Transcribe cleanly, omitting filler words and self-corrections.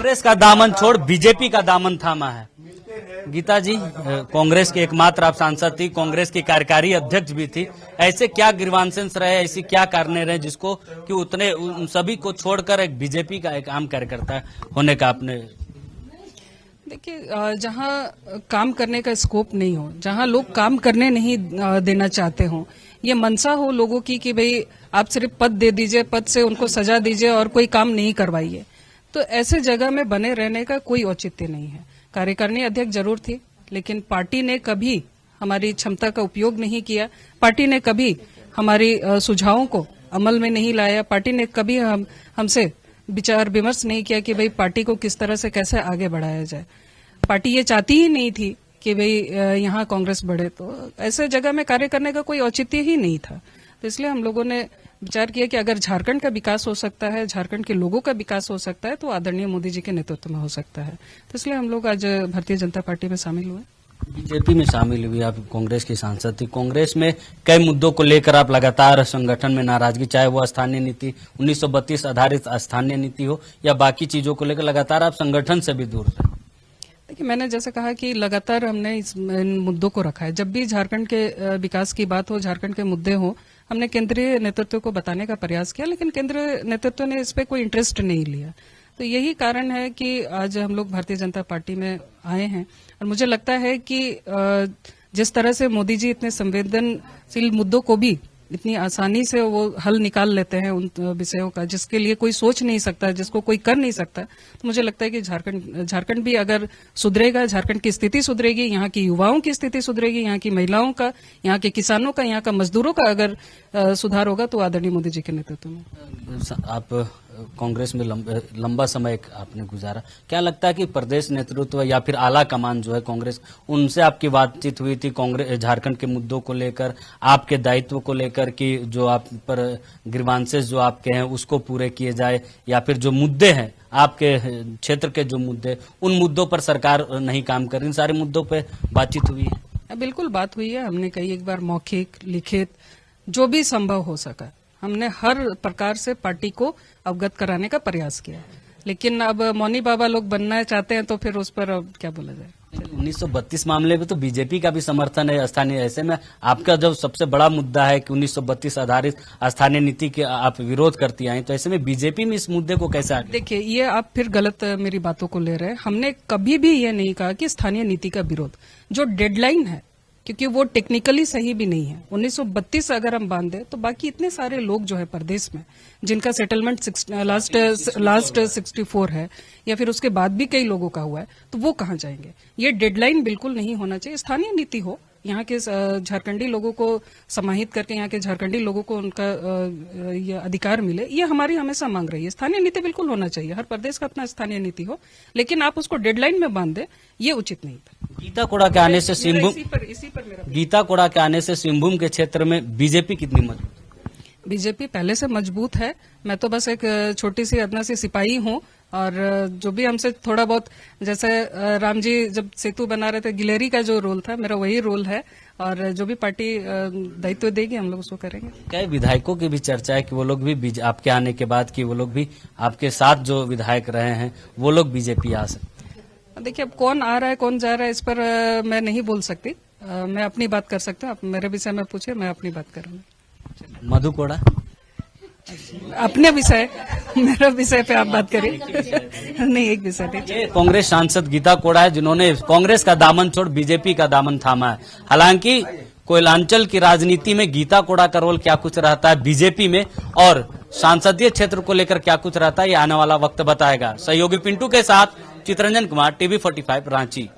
कांग्रेस का दामन छोड़ बीजेपी का दामन थामा है। गीता जी, कांग्रेस के एकमात्र आप सांसद थी, कांग्रेस की कार्यकारी अध्यक्ष भी थी, ऐसे क्या ग्रीवांसेस रहे, ऐसी क्या कारण रहे जिसको कि उतने उन सभी को छोड़कर एक बीजेपी का एक आम कार्यकर्ता होने का आपने? देखिए, जहां काम करने का स्कोप नहीं हो, जहां लोग काम करने नहीं देना चाहते हो, ये मनसा हो लोगों की कि भाई आप सिर्फ पद दे दीजिए, पद से उनको सजा दीजिए और कोई काम नहीं करवाइए, तो ऐसे जगह में बने रहने का कोई औचित्य नहीं है। कार्यकारिणी अध्यक्ष जरूर थी, लेकिन पार्टी ने कभी हमारी क्षमता का उपयोग नहीं किया, पार्टी ने कभी हमारी सुझावों को अमल में नहीं लाया, पार्टी ने कभी हमसे विचार विमर्श नहीं किया कि भाई पार्टी को किस तरह से कैसे आगे बढ़ाया जाए। पार्टी ये चाहती ही नहीं थी कि भाई यहाँ कांग्रेस बढ़े, तो ऐसे जगह में कार्य करने का कोई औचित्य ही नहीं था। तो इसलिए हम लोगों ने विचार किया कि अगर झारखंड का विकास हो सकता है, झारखंड के लोगों का विकास हो सकता है, तो आदरणीय मोदी जी के नेतृत्व में हो सकता है। तो इसलिए हम लोग आज भारतीय जनता पार्टी में शामिल हुए। बीजेपी में शामिल हुई, आप कांग्रेस की सांसद थी। कांग्रेस में कई मुद्दों को लेकर आप लगातार संगठन में नाराजगी, चाहे वो स्थानीय नीति 1932 आधारित स्थानीय नीति हो या बाकी चीजों को लेकर लगातार आप संगठन से भी दूर रहे। देखिए, मैंने जैसे कहा कि लगातार हमने इन मुद्दों को रखा है। जब भी झारखंड के विकास की बात हो, झारखंड के मुद्दे हो, हमने केंद्रीय नेतृत्व को बताने का प्रयास किया, लेकिन केंद्रीय नेतृत्व ने इस पे कोई इंटरेस्ट नहीं लिया। तो यही कारण है कि आज हम लोग भारतीय जनता पार्टी में आए हैं। और मुझे लगता है कि जिस तरह से मोदी जी इतने संवेदनशील मुद्दों को भी इतनी आसानी से वो हल निकाल लेते हैं उन विषयों का जिसके लिए कोई सोच नहीं सकता, जिसको कोई कर नहीं सकता, तो मुझे लगता है कि झारखंड भी अगर सुधरेगा, झारखंड की स्थिति सुधरेगी, यहाँ की युवाओं की स्थिति सुधरेगी, यहाँ की महिलाओं का, यहाँ के किसानों का, यहाँ का मजदूरों का अगर सुधार होगा तो आदरणीय मोदी जी के नेतृत्व में। आप कांग्रेस में लंबा समय आपने गुजारा, क्या लगता है कि प्रदेश नेतृत्व या फिर आला कमान जो है कांग्रेस, उनसे आपकी बातचीत हुई थी कांग्रेस झारखंड के मुद्दों को लेकर, आपके दायित्व को लेकर कि जो आप पर ग्रीवांसेस जो आपके हैं उसको पूरे किए जाए, या फिर जो मुद्दे हैं आपके क्षेत्र के जो मुद्दे, उन मुद्दों पर सरकार नहीं काम कर रही, इन सारे मुद्दों पर बातचीत हुई है? बिल्कुल बात हुई है। हमने कई एक बार मौखिक, लिखित, जो भी संभव हो सका, हमने हर प्रकार से पार्टी को अवगत कराने का प्रयास किया। लेकिन अब मौनी बाबा लोग बनना चाहते हैं तो फिर उस पर अब क्या बोला जाए। 1932 मामले में तो बीजेपी का भी समर्थन है स्थानीय, ऐसे में आपका जब सबसे बड़ा मुद्दा है कि 1932 आधारित स्थानीय नीति के आप विरोध करती आई, तो ऐसे में बीजेपी में इस मुद्दे को कैसे आगे? देखिए, ये आप फिर गलत मेरी बातों को ले रहे हैं। हमने कभी भी ये नहीं कहा कि स्थानीय नीति का विरोध, जो डेडलाइन है, क्योंकि वो टेक्निकली सही भी नहीं है। 1932 अगर हम बांध दें तो बाकी इतने सारे लोग जो है प्रदेश में जिनका सेटलमेंट लास्ट 64 है या फिर उसके बाद भी कई लोगों का हुआ है, तो वो कहाँ जाएंगे? ये डेडलाइन बिल्कुल नहीं होना चाहिए। स्थानीय नीति हो, यहाँ के झारखंडी लोगों को समाहित करके यहाँ के झारखंडी लोगों को उनका ये अधिकार मिले, ये हमारी हमेशा मांग रही है। स्थानीय नीति बिल्कुल होना चाहिए, हर प्रदेश का अपना स्थानीय नीति हो, लेकिन आप उसको डेडलाइन में बांध दे, ये उचित नहीं था। गीता कोड़ा के आने से सिंहभूम के क्षेत्र में बीजेपी कितनी मजबूत? बीजेपी पहले से मजबूत है। मैं तो बस एक छोटी सी अदना सी सिपाही हूँ, और जो भी हमसे थोड़ा बहुत, जैसे राम जी जब सेतु बना रहे थे, गिलेरी का जो रोल था, मेरा वही रोल है, और जो भी पार्टी दायित्व देगी हम लोग उसको करेंगे। कई विधायकों की भी चर्चा है कि वो लोग भी आपके आने के बाद कि वो लोग भी आपके साथ जो विधायक रहे हैं वो लोग बीजेपी आ सकते। देखिए, अब कौन आ रहा है कौन जा रहा है इस पर मैं नहीं बोल सकती। मैं अपनी बात कर सकती हूँ। आप मेरे विषय में पूछिए, मैं अपनी बात करूंगी। मधु कोड़ा अपने विषय, मेरा विषय पे आप बात करिए। नहीं, एक विषय पे। कांग्रेस सांसद गीता कोड़ा है जिन्होंने कांग्रेस का दामन छोड़ बीजेपी का दामन थामा है। हालांकि कोयलांचल की राजनीति में गीता कोड़ा का रोल क्या कुछ रहता है बीजेपी में, और सांसदीय क्षेत्र को लेकर क्या कुछ रहता है, ये आने वाला वक्त बताएगा। सहयोगी पिंटू के साथ चितरंजन कुमार, TV45 रांची।